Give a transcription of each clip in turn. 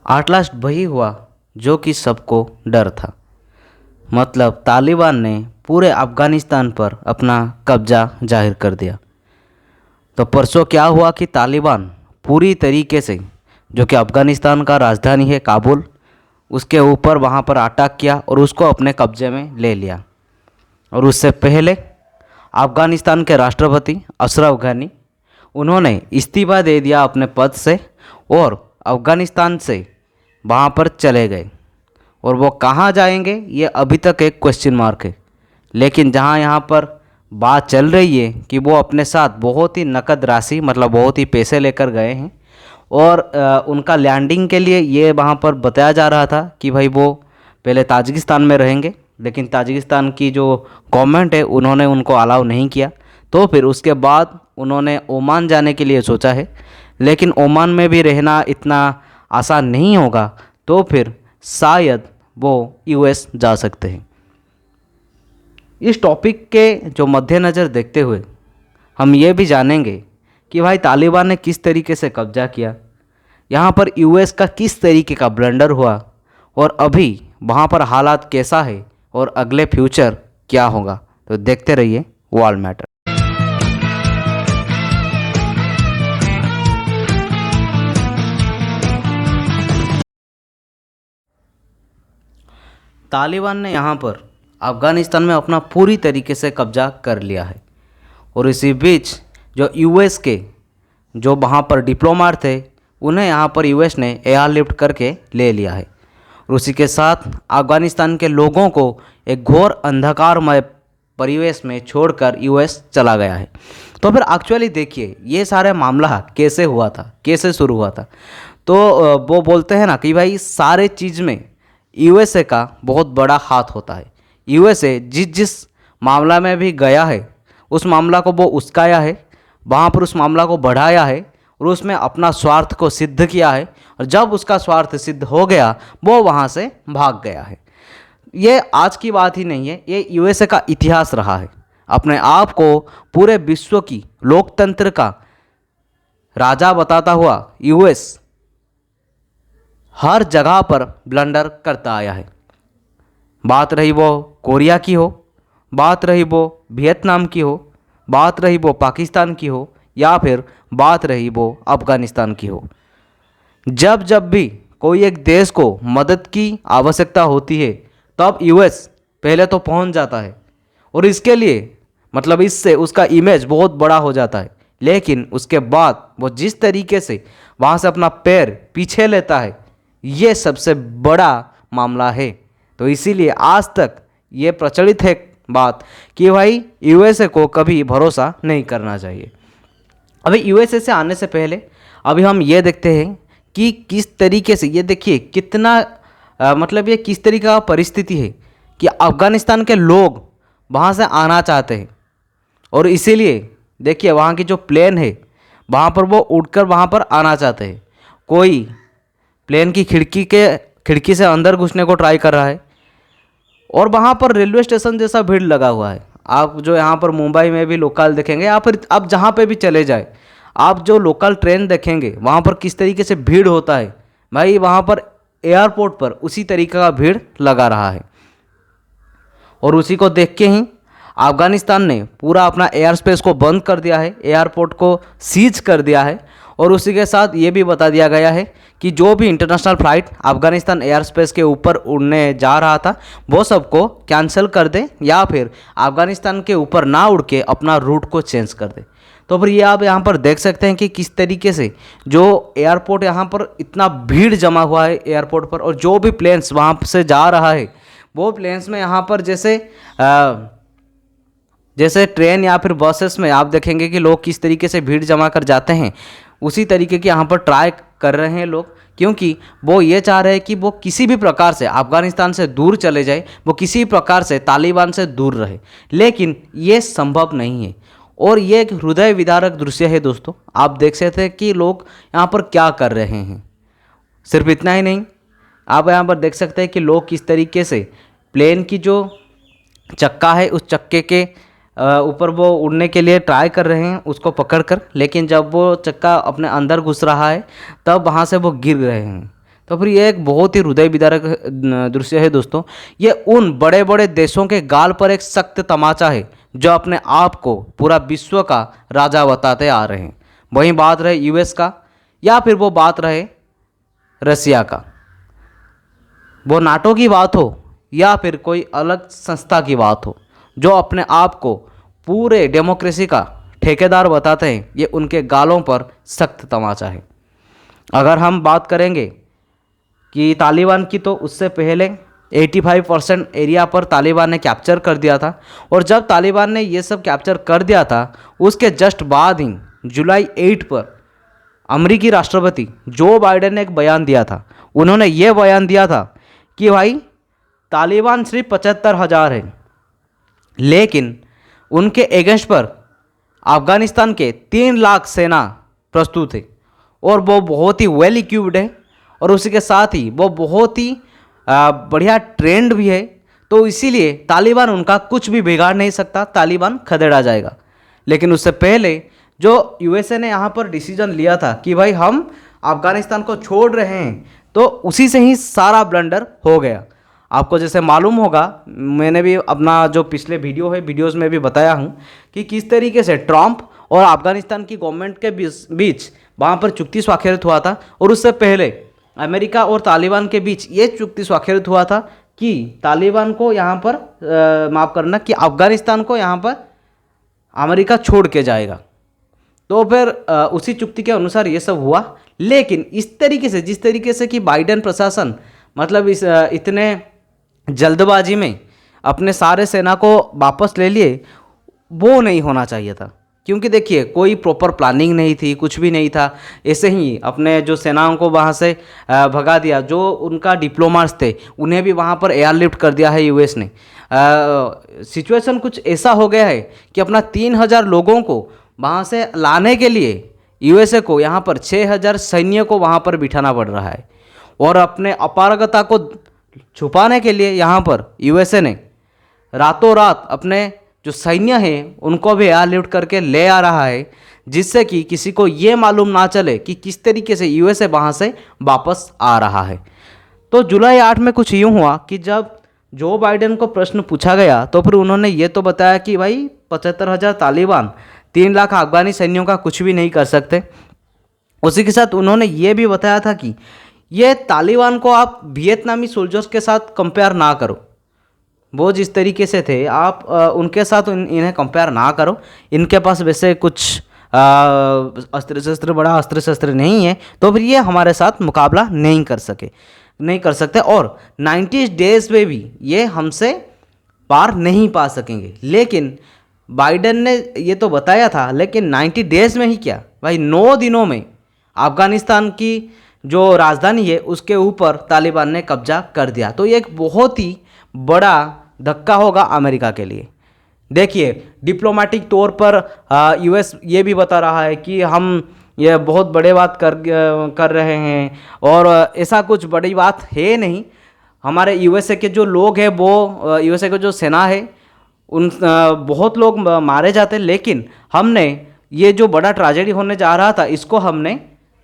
At last वही हुआ जो कि सबको डर था। मतलब तालिबान ने पूरे अफ़गानिस्तान पर अपना कब्ज़ा जाहिर कर दिया। तो परसों क्या हुआ कि तालिबान पूरी तरीके से, जो कि अफ़गानिस्तान का राजधानी है काबुल, उसके ऊपर वहाँ पर अटैक किया और उसको अपने कब्ज़े में ले लिया। और उससे पहले अफ़गानिस्तान के राष्ट्रपति अशरफ गनी, उन्होंने इस्तीफ़ा दे दिया अपने पद से और अफ़गानिस्तान से वहाँ पर चले गए। और वो कहाँ जाएंगे ये अभी तक एक क्वेश्चन मार्क है। लेकिन जहाँ यहाँ पर बात चल रही है कि वो अपने साथ बहुत ही नकद राशि, मतलब बहुत ही पैसे लेकर गए हैं। और उनका लैंडिंग के लिए ये वहाँ पर बताया जा रहा था कि भाई वो पहले ताजिकिस्तान में रहेंगे, लेकिन ताजिकिस्तान की जो गवर्नमेंट है उन्होंने उनको अलाउ नहीं किया। तो फिर उसके बाद उन्होंने ओमान जाने के लिए सोचा है, लेकिन ओमान में भी रहना इतना आसान नहीं होगा। तो फिर शायद वो यूएस जा सकते हैं। इस टॉपिक के जो मद्देनज़र देखते हुए हम ये भी जानेंगे कि भाई तालिबान ने किस तरीके से कब्जा किया, यहाँ पर यूएस का किस तरीके का ब्लंडर हुआ, और अभी वहाँ पर हालात कैसा है और अगले फ्यूचर क्या होगा। तो देखते रहिए वर्ल्ड मैटर। तालिबान ने यहाँ पर अफ़गानिस्तान में अपना पूरी तरीके से कब्जा कर लिया है। और इसी बीच जो यूएस के जो वहाँ पर डिप्लोमेट थे, उन्हें यहाँ पर यूएस ने एयरलिफ्ट करके ले लिया है। और उसी के साथ अफ़गानिस्तान के लोगों को एक घोर अंधकारमय परिवेश में छोड़कर यूएस चला गया है। तो फिर एक्चुअली देखिए ये सारे मामला कैसे हुआ था, कैसे शुरू हुआ था। तो वो बोलते हैं ना कि भाई सारे चीज़ में यूएसए का बहुत बड़ा हाथ होता है। यूएसए जिस जिस मामला में भी गया है उस मामला को वो उस्काया है, वहाँ पर उस मामला को बढ़ाया है और उसमें अपना स्वार्थ को सिद्ध किया है। और जब उसका स्वार्थ सिद्ध हो गया वो वहाँ से भाग गया है। ये आज की बात ही नहीं है, ये यूएसए का इतिहास रहा है। अपने आप को पूरे विश्व की लोकतंत्र का राजा बताता हुआ यूएस हर जगह पर ब्लंडर करता आया है। बात रही वो कोरिया की हो, बात रही वो वियतनाम की हो, बात रही वो पाकिस्तान की हो, या फिर बात रही वो अफ़गानिस्तान की हो। जब जब भी कोई एक देश को मदद की आवश्यकता होती है तब यूएस पहले तो पहुंच जाता है और इसके लिए मतलब इससे उसका इमेज बहुत बड़ा हो जाता है। लेकिन उसके बाद वो जिस तरीके से वहाँ से अपना पैर पीछे लेता है, ये सबसे बड़ा मामला है। तो इसीलिए आज तक ये प्रचलित है बात कि भाई यूएसए को कभी भरोसा नहीं करना चाहिए। अभी यूएसए से आने से पहले अभी हम ये देखते हैं कि किस तरीके से, ये देखिए कितना मतलब ये किस तरीके का परिस्थिति है कि अफ़गानिस्तान के लोग वहाँ से आना चाहते हैं। और इसीलिए देखिए वहाँ की जो प्लेन है वहाँ पर वो उड़कर वहाँ पर आना चाहते हैं। कोई प्लेन की खिड़की से अंदर घुसने को ट्राई कर रहा है। और वहाँ पर रेलवे स्टेशन जैसा भीड़ लगा हुआ है। आप जो यहाँ पर मुंबई में भी लोकल देखेंगे या फिर आप जहाँ पे भी चले जाए, आप जो लोकल ट्रेन देखेंगे वहाँ पर किस तरीके से भीड़ होता है, भाई वहाँ पर एयरपोर्ट पर उसी तरीके का भीड़ लगा रहा है। और उसी को देख के ही अफ़गानिस्तान ने पूरा अपना एयर स्पेस को बंद कर दिया है, एयरपोर्ट को सीज कर दिया है। और उसी के साथ ये भी बता दिया गया है कि जो भी international flight Afghanistan air space के ऊपर उड़ने जा रहा था वो सबको कैंसिल कर दे या फिर अफ़गानिस्तान के ऊपर ना उड़ के अपना रूट को चेंज कर दे। तो फिर ये आप यहाँ पर देख सकते हैं कि किस तरीके से जो एयरपोर्ट यहाँ पर इतना भीड़ जमा हुआ है एयरपोर्ट पर, और जो भी प्लेन्स वहाँ से जा रहा है वो प्लेन्स में यहाँ पर जैसे ट्रेन या फिर बसेस में आप देखेंगे कि लोग किस तरीके से भीड़ जमा कर जाते हैं, उसी तरीके के यहाँ पर ट्राई कर रहे हैं लोग। क्योंकि वो ये चाह रहे हैं कि वो किसी भी प्रकार से अफ़गानिस्तान से दूर चले जाए, वो किसी प्रकार से तालिबान से दूर रहे। लेकिन ये संभव नहीं है और ये एक हृदय विदारक दृश्य है दोस्तों। आप देख सकते हैं कि लोग यहाँ पर क्या कर रहे हैं। सिर्फ इतना ही नहीं, आप यहाँ पर देख सकते हैं कि लोग किस तरीके से प्लेन की जो चक्का है उस चक्के के ऊपर वो उड़ने के लिए ट्राई कर रहे हैं उसको पकड़कर। लेकिन जब वो चक्का अपने अंदर घुस रहा है तब वहाँ से वो गिर रहे हैं। तो फिर ये एक बहुत ही हृदय विदारक दृश्य है दोस्तों। ये उन बड़े बड़े देशों के गाल पर एक सख्त तमाचा है जो अपने आप को पूरा विश्व का राजा बताते आ रहे हैं। वहीं बात रहे यूएस का या फिर वो बात रहे रसिया का, वो नाटो की बात हो या फिर कोई अलग संस्था की बात हो, जो अपने आप को पूरे डेमोक्रेसी का ठेकेदार बताते हैं, ये उनके गालों पर सख्त तमाचा है। अगर हम बात करेंगे कि तालिबान की, तो उससे पहले 85% एरिया पर तालिबान ने कैप्चर कर दिया था। और जब तालिबान ने ये सब कैप्चर कर दिया था, उसके जस्ट बाद ही जुलाई 8 पर अमेरिकी राष्ट्रपति जो बाइडेन ने एक बयान दिया था। उन्होंने ये बयान दिया था कि भाई तालिबान सिर्फ 75,000 है, लेकिन उनके अगेंस्ट पर अफगानिस्तान के 3 लाख सेना प्रस्तुत है और वो बहुत ही वेल इक्विप्ड है और उसी के साथ ही वो बहुत ही बढ़िया ट्रेंड भी है। तो इसीलिए तालिबान उनका कुछ भी बिगाड़ नहीं सकता, तालिबान खदेड़ा जाएगा। लेकिन उससे पहले जो यूएसए ने यहाँ पर डिसीजन लिया था कि भाई हम अफगानिस्तान को छोड़ रहे हैं, तो उसी से ही सारा ब्लंडर हो गया। आपको जैसे मालूम होगा, मैंने भी अपना जो पिछले वीडियोस में भी बताया हूँ कि किस तरीके से ट्रंप और अफगानिस्तान की गवर्नमेंट के बीच वहाँ पर चुक्ति स्वाक्षरित हुआ था। और उससे पहले अमेरिका और तालिबान के बीच ये चुक्ति स्वाक्षरित हुआ था कि तालिबान को यहाँ पर माफ़ करना, कि अफगानिस्तान को यहाँ पर अमेरिका छोड़ के जाएगा। तो फिर उसी चुक्ति के अनुसार ये सब हुआ। लेकिन इस तरीके से, जिस तरीके से कि बाइडेन प्रशासन मतलब इतने जल्दबाजी में अपने सारे सेना को वापस ले लिए, वो नहीं होना चाहिए था। क्योंकि देखिए कोई प्रॉपर प्लानिंग नहीं थी, कुछ भी नहीं था, ऐसे ही अपने जो सेनाओं को वहाँ से भगा दिया। जो उनका डिप्लोमाट्स थे उन्हें भी वहाँ पर एयरलिफ्ट कर दिया है यूएस ने। सिचुएशन कुछ ऐसा हो गया है कि अपना 3,000 लोगों को वहाँ से लाने के लिए यूएसए को यहाँ पर 6,000 सैन्य को वहाँ पर बिठाना पड़ रहा है। और अपने अपारगता को छुपाने के लिए यहाँ पर यूएसए ने रातों रात अपने जो सैन्य है उनको भी एयरलिफ्ट करके ले आ रहा है, जिससे कि किसी को ये मालूम ना चले कि किस तरीके से यूएसए वहाँ से वापस आ रहा है। तो जुलाई 8 में कुछ यूँ हुआ कि जब जो बाइडेन को प्रश्न पूछा गया तो फिर उन्होंने ये तो बताया कि भाई 75,000 तालिबान 3 लाख अफगानी सैन्यों का कुछ भी नहीं कर सकते। उसी के साथ उन्होंने ये भी बताया था कि ये तालिबान को आप वियतनामी सोल्जर्स के साथ कंपेयर ना करो, वो जिस तरीके से थे आप उनके साथ इन्हें कंपेयर ना करो। इनके पास वैसे कुछ बड़ा अस्त्र शस्त्र नहीं है, तो फिर ये हमारे साथ मुकाबला नहीं कर सकते और 90 डेज में भी ये हमसे पार नहीं पा सकेंगे। लेकिन बाइडेन ने ये तो बताया था, लेकिन 90 डेज में ही क्या भाई, 9 दिनों में अफगानिस्तान की जो राजधानी है उसके ऊपर तालिबान ने कब्जा कर दिया। तो ये एक बहुत ही बड़ा धक्का होगा अमेरिका के लिए। देखिए डिप्लोमेटिक तौर पर यूएस ये भी बता रहा है कि हम ये बहुत बड़े बात कर रहे हैं, और ऐसा कुछ बड़ी बात है नहीं। हमारे यूएसए के जो लोग हैं, वो यूएसए के जो सेना है उन बहुत लोग मारे जाते हैं, लेकिन हमने ये जो बड़ा ट्रेजेडी होने जा रहा था इसको हमने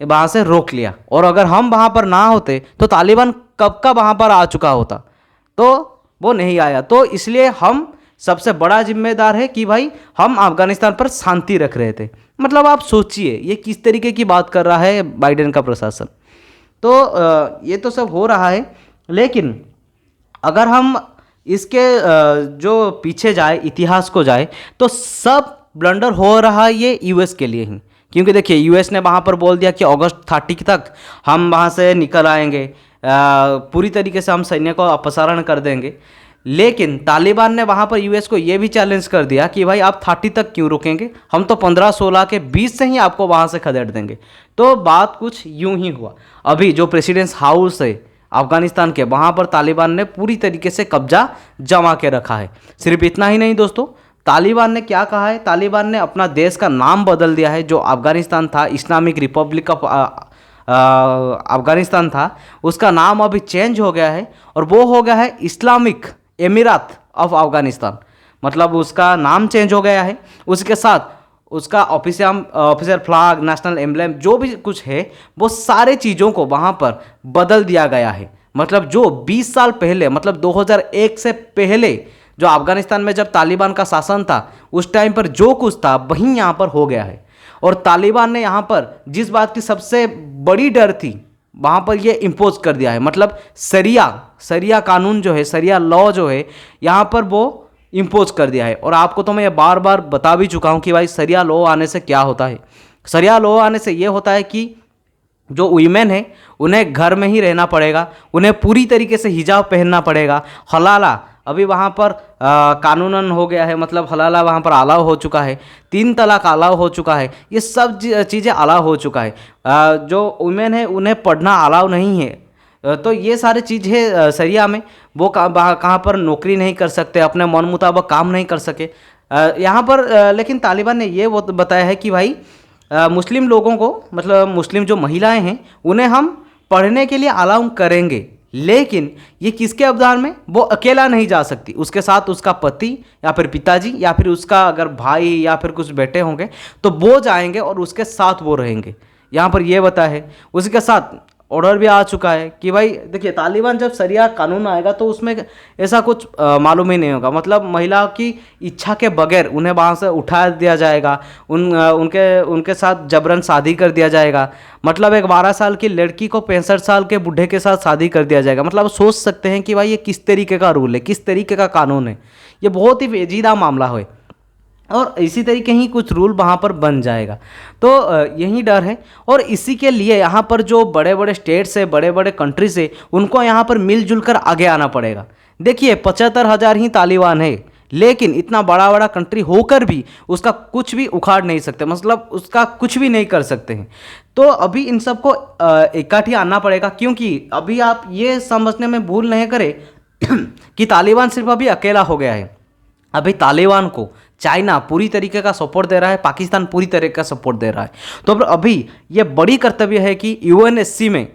वहाँ से रोक लिया। और अगर हम वहाँ पर ना होते तो तालिबान कब का वहाँ पर आ चुका होता, तो वो नहीं आया। तो इसलिए हम सबसे बड़ा जिम्मेदार है कि भाई हम अफगानिस्तान पर शांति रख रहे थे। मतलब आप सोचिए ये किस तरीके की बात कर रहा है बाइडेन का प्रशासन। तो ये तो सब हो रहा है, लेकिन अगर हम इसके जो पीछे जाए, इतिहास को जाए, तो सब ब्लंडर हो रहा है ये यूएस के लिए ही। क्योंकि देखिए यूएस ने वहाँ पर बोल दिया कि अगस्त 30 तक हम वहाँ से निकल आएंगे, पूरी तरीके से हम सैन्य को अपसारण कर देंगे। लेकिन तालिबान ने वहाँ पर यूएस को ये भी चैलेंज कर दिया कि भाई आप 30 तक क्यों रुकेंगे, हम तो 15-16 के बीच से ही आपको वहाँ से खदेड़ देंगे। तो बात कुछ यूँ ही हुआ। अभी जो प्रेसिडेंट्स हाउस है अफगानिस्तान के, वहाँ पर तालिबान ने पूरी तरीके से कब्जा जमा के रखा है। सिर्फ इतना ही नहीं दोस्तों, तालिबान ने क्या कहा है, तालिबान ने अपना देश का नाम बदल दिया है। जो अफगानिस्तान था, इस्लामिक रिपब्लिक ऑफ अफगानिस्तान था, उसका नाम अभी चेंज हो गया है और वो हो गया है इस्लामिक एमिरात ऑफ अफगानिस्तान। मतलब उसका नाम चेंज हो गया है। उसके साथ उसका ऑफिशियल फ्लैग, नेशनल एम्ब्लेम जो भी कुछ है वो सारे चीज़ों को वहाँ पर बदल दिया गया है। मतलब जो 20 साल पहले, मतलब 2001 से पहले जो अफगानिस्तान में जब तालिबान का शासन था उस टाइम पर जो कुछ था वहीं यहाँ पर हो गया है। और तालिबान ने यहाँ पर जिस बात की सबसे बड़ी डर थी वहाँ पर ये इम्पोज कर दिया है। मतलब सरिया कानून जो है, सरिया लॉ जो है यहाँ पर वो इम्पोज कर दिया है। और आपको तो मैं ये बार बार बता भी चुका हूँ कि भाई सरिया लॉ आने से क्या होता है। सरिया लॉ आने से ये होता है कि जो वीमेन है उन्हें घर में ही रहना पड़ेगा, उन्हें पूरी तरीके से हिजाब पहनना पड़ेगा। हलाला अभी वहाँ पर कानूनन हो गया है, मतलब हलाला वहाँ पर अलाउ हो चुका है, 3 तलाक अलाउ हो चुका है, ये सब चीज़ें अलाउ हो चुका है। जो वुमेन है उन्हें पढ़ना अलाउ नहीं है। तो ये सारी चीज़ें सरिया में वो कहाँ पर नौकरी नहीं कर सकते, अपने मन मुताबिक काम नहीं कर सके यहाँ पर। लेकिन तालिबान ने ये वो बताया है कि भाई मुस्लिम लोगों को, मतलब मुस्लिम जो महिलाएं हैं उन्हें हम पढ़ने के लिए अलाउ करेंगे, लेकिन ये किसके अवधान में, वो अकेला नहीं जा सकती, उसके साथ उसका पति या फिर पिताजी या फिर उसका अगर भाई या फिर कुछ बेटे होंगे तो वो जाएंगे और उसके साथ वो रहेंगे। यहाँ पर ये बताया है। उसके साथ ऑर्डर भी आ चुका है कि भाई देखिए तालिबान जब सरिया कानून आएगा तो उसमें ऐसा कुछ मालूम ही नहीं होगा। मतलब महिलाओं की इच्छा के बगैर उन्हें वहाँ से उठा दिया जाएगा, उनके साथ जबरन शादी कर दिया जाएगा। मतलब एक 12 साल की लड़की को 65 साल के बूढ़े के साथ शादी कर दिया जाएगा। मतलब सोच सकते हैं कि भाई ये किस तरीके का रूल है, किस तरीके का कानून है। ये बहुत ही पेचीदा मामला है और इसी तरीके ही कुछ रूल वहाँ पर बन जाएगा। तो यही डर है। और इसी के लिए यहाँ पर जो बड़े बड़े स्टेट्स है, बड़े बड़े कंट्रीज है, उनको यहाँ पर मिलजुल कर आगे आना पड़ेगा। देखिए 75,000 ही तालिबान है, लेकिन इतना बड़ा बड़ा कंट्री होकर भी उसका कुछ भी उखाड़ नहीं सकते, मतलब उसका कुछ भी नहीं कर सकते हैं। तो अभी इन सबको इकट्ठे आना पड़ेगा, क्योंकि अभी आप ये समझने में भूल नहीं करें कि तालिबान सिर्फ अभी अकेला हो गया है। अभी तालिबान को चाइना पूरी तरीके का सपोर्ट दे रहा है, पाकिस्तान पूरी तरीके का सपोर्ट दे रहा है। तो अभी ये बड़ी कर्तव्य है कि यूएनएससी में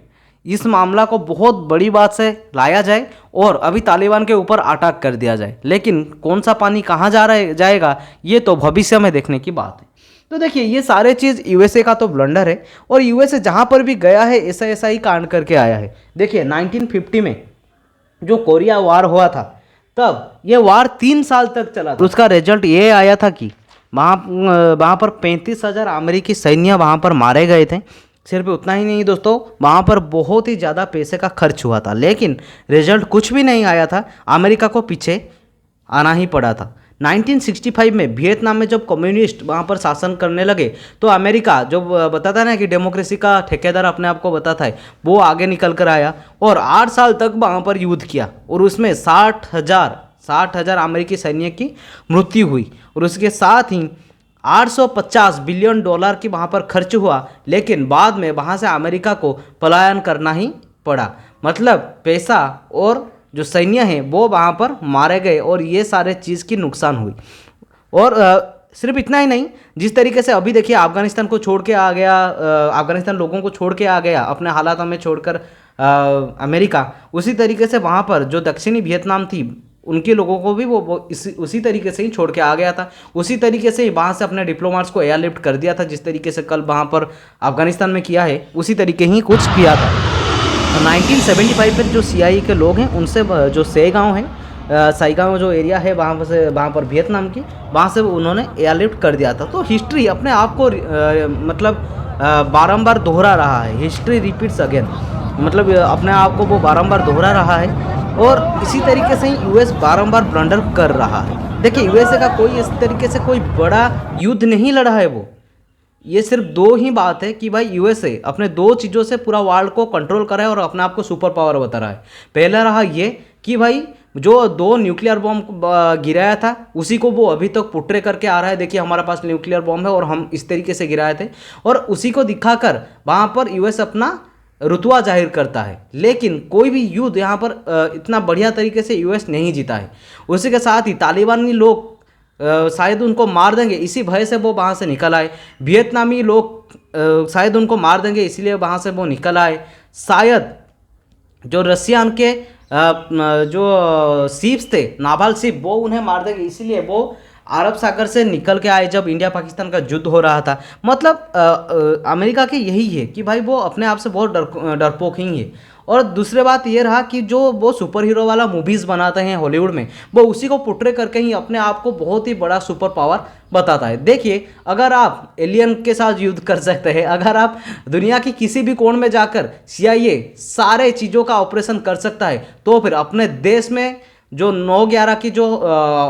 इस मामला को बहुत बड़ी बात से लाया जाए और अभी तालिबान के ऊपर अटैक कर दिया जाए। लेकिन कौन सा पानी कहाँ जाएगा ये तो भविष्य में देखने की बात है। तो देखिए ये सारे चीज़ यूएसए का तो ब्लंडर है, और यूएसए जहाँ पर भी गया है ऐसा ही कांड करके आया है। देखिए 1950 में जो कोरिया वार हुआ था, तब ये वार 3 साल तक चला था। उसका रिजल्ट ये आया था कि वहाँ पर 35,000 अमेरिकी सैन्य वहाँ पर मारे गए थे। सिर्फ उतना ही नहीं दोस्तों, वहाँ पर बहुत ही ज़्यादा पैसे का खर्च हुआ था, लेकिन रिजल्ट कुछ भी नहीं आया था। अमेरिका को पीछे आना ही पड़ा था। 1965 में वियतनाम में जब कम्युनिस्ट वहाँ पर शासन करने लगे तो अमेरिका जो बताता है ना कि डेमोक्रेसी का ठेकेदार अपने आप को बताता है, वो आगे निकल कर आया और 8 साल तक वहाँ पर युद्ध किया और उसमें 60,000 अमेरिकी सैनिक की मृत्यु हुई। और उसके साथ ही 850 बिलियन डॉलर की वहाँ पर खर्च हुआ, लेकिन बाद में वहाँ से अमेरिका को पलायन करना ही पड़ा। मतलब पैसा और जो सैन्य हैं वो वहाँ पर मारे गए और ये सारे चीज़ की नुकसान हुई। और सिर्फ इतना ही नहीं, जिस तरीके से अभी देखिए अफगानिस्तान को छोड़ के आ गया, अफगानिस्तान लोगों को छोड़ के आ गया अपने हालात में छोड़कर अमेरिका, उसी तरीके से वहाँ पर जो दक्षिणी वियतनाम थी उनके लोगों को भी वो उसी तरीके से ही छोड़ के आ गया था। उसी तरीके से वहाँ से अपने डिप्लोमेट्स को एयरलिफ्ट कर दिया था, जिस तरीके से कल वहाँ पर अफगानिस्तान में किया है उसी तरीके ही कुछ किया था। 1975 में जो सीआईए के लोग हैं उनसे जो सेगांव है, साइगांव जो एरिया है वहाँ पर वियतनाम की, वहाँ से उन्होंने एयरलिफ्ट कर दिया था। तो हिस्ट्री अपने आप को मतलब बारंबार दोहरा रहा है। हिस्ट्री रिपीट्स अगेन, मतलब अपने आप को वो बारंबार दोहरा रहा है। और इसी तरीके से ही यूएस बारंबार ब्लंडर कर रहा है। देखिए यूएसए का कोई इस तरीके से कोई बड़ा युद्ध नहीं लड़ा है वो। ये सिर्फ 2 ही बात है कि भाई यूएसए अपने 2 चीज़ों से पूरा वर्ल्ड को कंट्रोल कर रहा है और अपने आप को सुपर पावर बता रहा है। पहला रहा ये कि भाई जो 2 न्यूक्लियर बॉम्ब गिराया था उसी को वो अभी तक पुट्रे करके आ रहा है। देखिए हमारे पास न्यूक्लियर बॉम्ब है और हम इस तरीके से गिराए थे, और उसी को दिखाकर वहाँ पर यूएस अपना रुतबा जाहिर करता है। लेकिन कोई भी युद्ध यहाँ पर इतना बढ़िया तरीके से यूएस नहीं जीता है। उसी के साथ ही तालिबानी लोग शायद उनको मार देंगे, इसी भय से वो वहाँ से निकल आए। वियतनामी लोग शायद उनको मार देंगे इसलिए वहाँ से वो निकल आए। शायद जो रशियन के जो शिप्स थे, नाval शिप, वो उन्हें मार देंगे इसलिए वो अरब सागर से निकल के आए जब इंडिया पाकिस्तान का युद्ध हो रहा था। मतलब अमेरिका के यही है कि भाई वो अपने आप से बहुत डरपोक ही है। और दूसरी बात ये रहा कि जो वो सुपर हीरो वाला मूवीज़ बनाते हैं हॉलीवुड में, वो उसी को पोर्ट्रे करके ही अपने आप को बहुत ही बड़ा सुपर पावर बताता है। देखिए, अगर आप एलियन के साथ युद्ध कर सकते हैं, अगर आप दुनिया की किसी भी कोण में जाकर CIA सारे चीज़ों का ऑपरेशन कर सकता है, तो फिर अपने देश में जो 9/11 की जो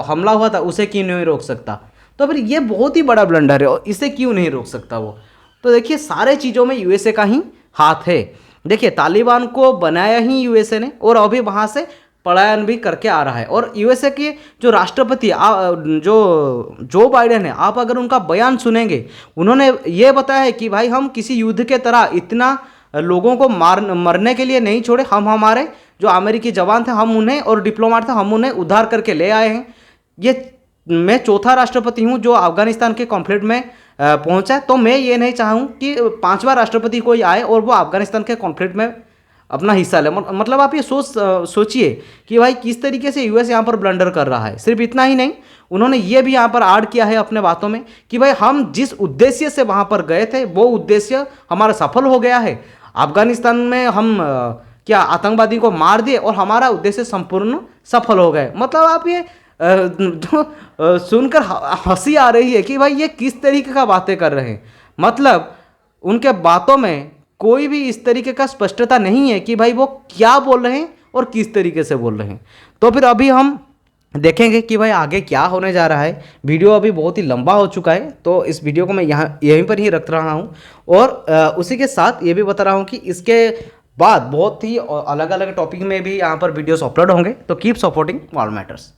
हमला हुआ था उसे क्यों नहीं रोक सकता? तो फिर ये बहुत ही बड़ा ब्लंडर है और इसे क्यों नहीं रोक सकता वो? तो देखिए, सारे चीज़ों में USA का ही हाथ है। देखिए, तालिबान को बनाया ही USA ने और अभी वहाँ से पलायन भी करके आ रहा है। और USA के जो राष्ट्रपति जो बाइडेन है, आप अगर उनका बयान सुनेंगे, उन्होंने ये बताया है कि भाई हम किसी युद्ध के तरह इतना लोगों को मरने के लिए नहीं छोड़े, हम हमारे जो अमेरिकी जवान थे हम उन्हें और डिप्लोमेट थे हम उन्हें उद्धार करके ले आए हैं। ये मैं चौथा राष्ट्रपति हूँ जो अफगानिस्तान के कॉन्फ्लिक्ट में पहुंचा, तो मैं ये नहीं चाहूँ कि 5वां राष्ट्रपति कोई आए और वो अफगानिस्तान के कॉन्फ्लिक्ट में अपना हिस्सा ले। मतलब आप ये सोचिए कि भाई किस तरीके से US यहाँ पर ब्लंडर कर रहा है। सिर्फ इतना ही नहीं, उन्होंने ये भी यहाँ पर ऐड किया है अपने बातों में कि भाई हम जिस उद्देश्य से वहाँ पर गए थे वो उद्देश्य हमारा सफल हो गया है। अफगानिस्तान में हम क्या आतंकवादी को मार दिए और हमारा उद्देश्य संपूर्ण सफल हो गए। मतलब आप ये सुनकर हंसी आ रही है कि भाई ये किस तरीके का बातें कर रहे हैं। मतलब उनके बातों में कोई भी इस तरीके का स्पष्टता नहीं है कि भाई वो क्या बोल रहे हैं और किस तरीके से बोल रहे हैं। तो फिर अभी हम देखेंगे कि भाई आगे क्या होने जा रहा है। वीडियो अभी बहुत ही लंबा हो चुका है, तो इस वीडियो को मैं यहीं पर ही रख रहा हूँ। और उसी के साथ ये भी बता रहा हूँ कि इसके बाद बहुत ही अलग अलग टॉपिक में भी यहाँ पर वीडियोस अपलोड होंगे। तो कीप सपोर्टिंग वर्ल्ड मैटर्स।